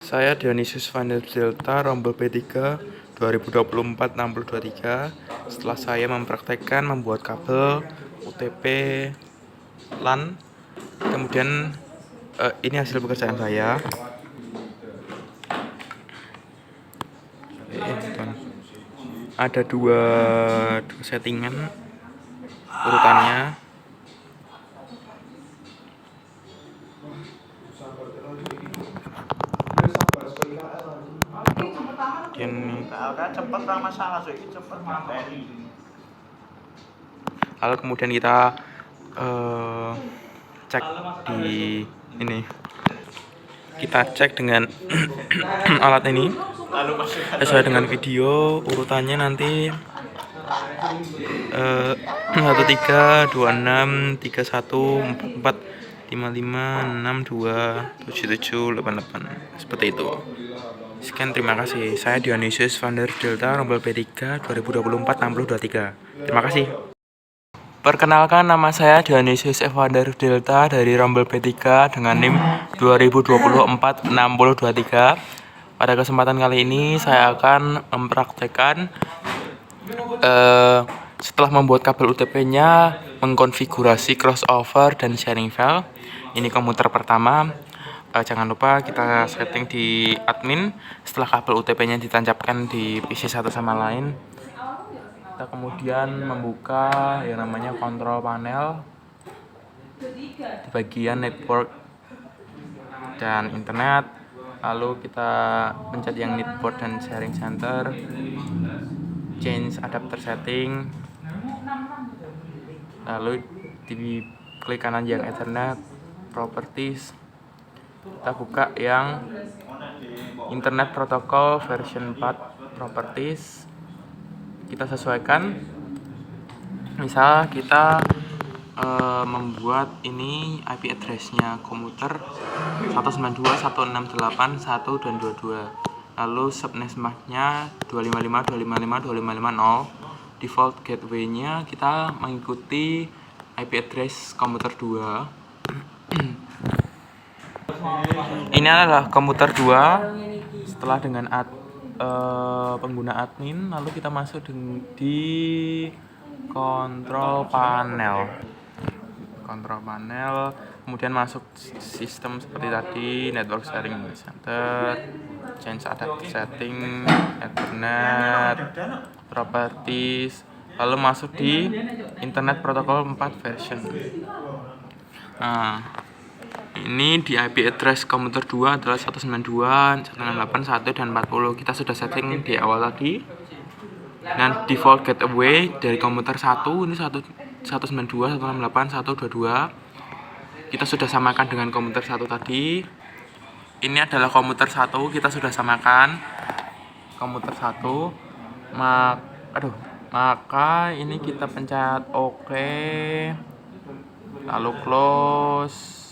Saya Dionysius Vander Delta, rombel B3 2024 6023. Setelah saya mempraktekkan membuat kabel UTP LAN, kemudian ini hasil pekerjaan saya. Ada dua settingan urutannya. Lalu kemudian kita cek di ini. Kita cek dengan alat ini sesuai dengan video urutannya nanti 13 26 31 44 55 62 77 88 seperti itu. Sekian, terima kasih. Saya Dionysius Vander Delta, rombel B3 2024 6023. Terima kasih. Perkenalkan, nama saya Dionysius Vander Delta dari rombel B3 dengan NIM 2024 6023. Pada kesempatan kali ini saya akan mempraktekkan setelah membuat kabel UTP-nya, mengkonfigurasi crossover dan sharing file. Ini komputer pertama. Jangan lupa kita setting di admin. Setelah kabel UTP-nya ditancapkan di PC satu sama lain, kita kemudian membuka yang namanya control panel di bagian network dan internet. Lalu kita pencet yang network dan sharing center, change adapter setting, lalu di klik kanan yang Ethernet, properties. Kita buka yang internet protocol version 4 properties. Kita sesuaikan. Misal kita membuat ini IP address-nya komputer 192.168.1 dan 22. Lalu subnetmask-nya 255 255 2550. Default gateway-nya kita mengikuti IP address komputer 2. Ini adalah komputer 2 setelah dengan pengguna admin. Lalu kita masuk di control panel, kemudian masuk sistem seperti tadi, network sharing center, change adapter setting, Ethernet, properties, lalu masuk di internet protocol 4 version. Nah, ini di IP address komputer 2 adalah 192.168.1 dan 40. Kita sudah setting di awal tadi. Dan default gateway dari komputer 1 ini 192.168.122. Kita sudah samakan dengan komputer 1 tadi. Ini adalah komputer 1, kita sudah samakan komputer 1. Maka ini kita pencet OK, lalu close.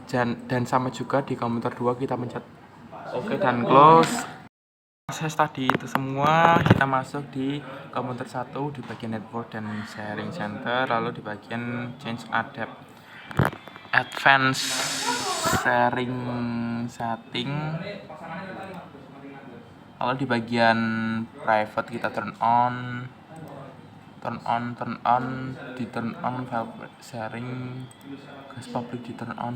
Dan sama juga di komputer 2 kita pencet OK dan close. Proses tadi itu semua kita masuk di komputer 1 di bagian network dan sharing center, lalu di bagian change advanced sharing setting, lalu di bagian private kita turn on, di turn on file sharing, gas public di turn on,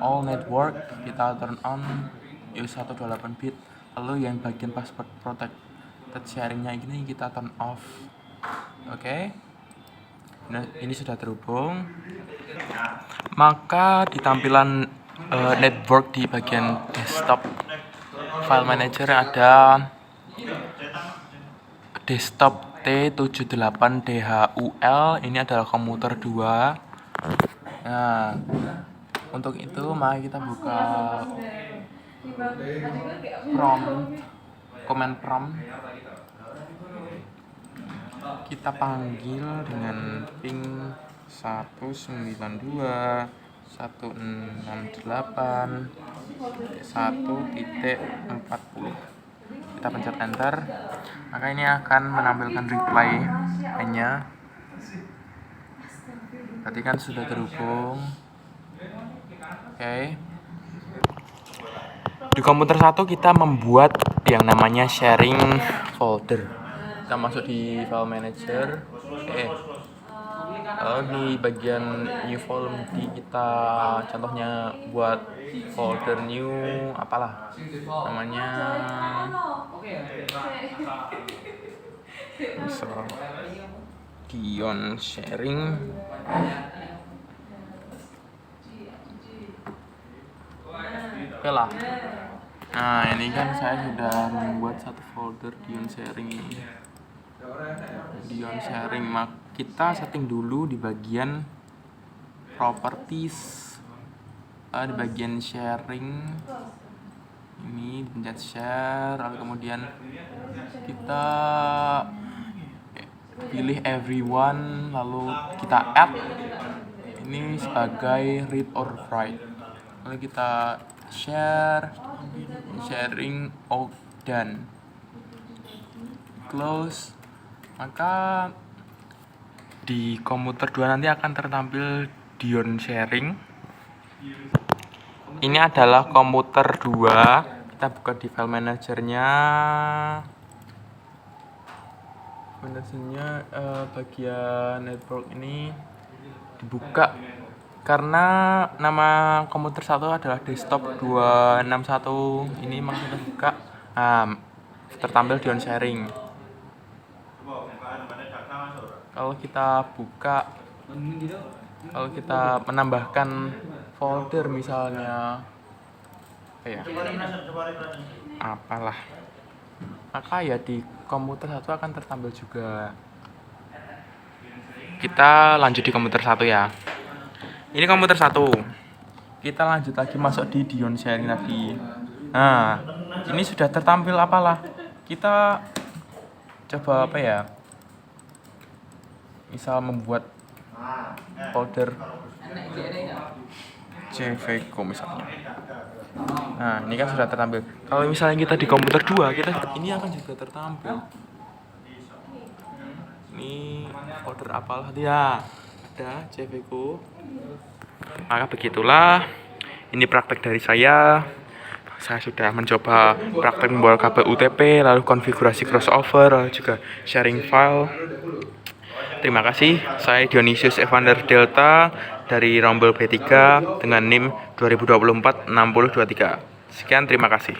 all network kita turn on, use 128 bit, lalu yang bagian password protected sharingnya ini kita turn off. Oke. Nah, ini sudah terhubung. Maka di tampilan network di bagian desktop file manager ada desktop T78DHUL. Ini adalah komputer 2. Nah, untuk itu mari kita buka command prompt. Kita panggil dengan ping 192.168.1.40. Kita pencet enter, maka ini akan menampilkan reply-nya. Tadi kan sudah terhubung. Oke. Di komputer 1 kita membuat yang namanya sharing folder. Kita masuk di file manager. Di bagian new folder kita contohnya buat folder new apalah namanya, misal Dion sharing. Oke lah. Nah, ini kan saya sudah membuat satu folder Dion sharing ini. Dion sharing, kita setting dulu di bagian properties, di bagian sharing ini, pencet share, lalu kemudian kita pilih everyone, lalu kita add ini sebagai read or write, lalu kita sharing done, close. Maka di komputer 2 nanti akan tertampil Dion sharing. Ini adalah komputer 2. Kita buka di file manajernya. Bagian network ini dibuka karena nama komputer 1 adalah desktop 261. Ini memang kita buka. Tertampil Dion sharing. Kalau kita buka, kalau kita menambahkan folder misalnya apalah, maka ya di komputer 1 akan tertampil juga. Kita lanjut di komputer 1 ya. Ini komputer 1. Kita lanjut lagi masuk di Dion sharing lagi. Nah, ini sudah tertampil apalah. Kita coba misal membuat folder JVCO misalnya. Nah, ini kan sudah tertampil. Kalau misalnya kita di komputer 2, ini akan juga tertampil. Ini folder apalah dia, ada JVCO. Maka begitulah, ini praktek dari saya. Saya sudah mencoba praktek membawa kabel UTP, lalu konfigurasi crossover, lalu juga sharing file. Terima kasih, saya Dionysius Evander Delta dari Rombel B3 dengan NIM 2024-6023. Sekian, terima kasih.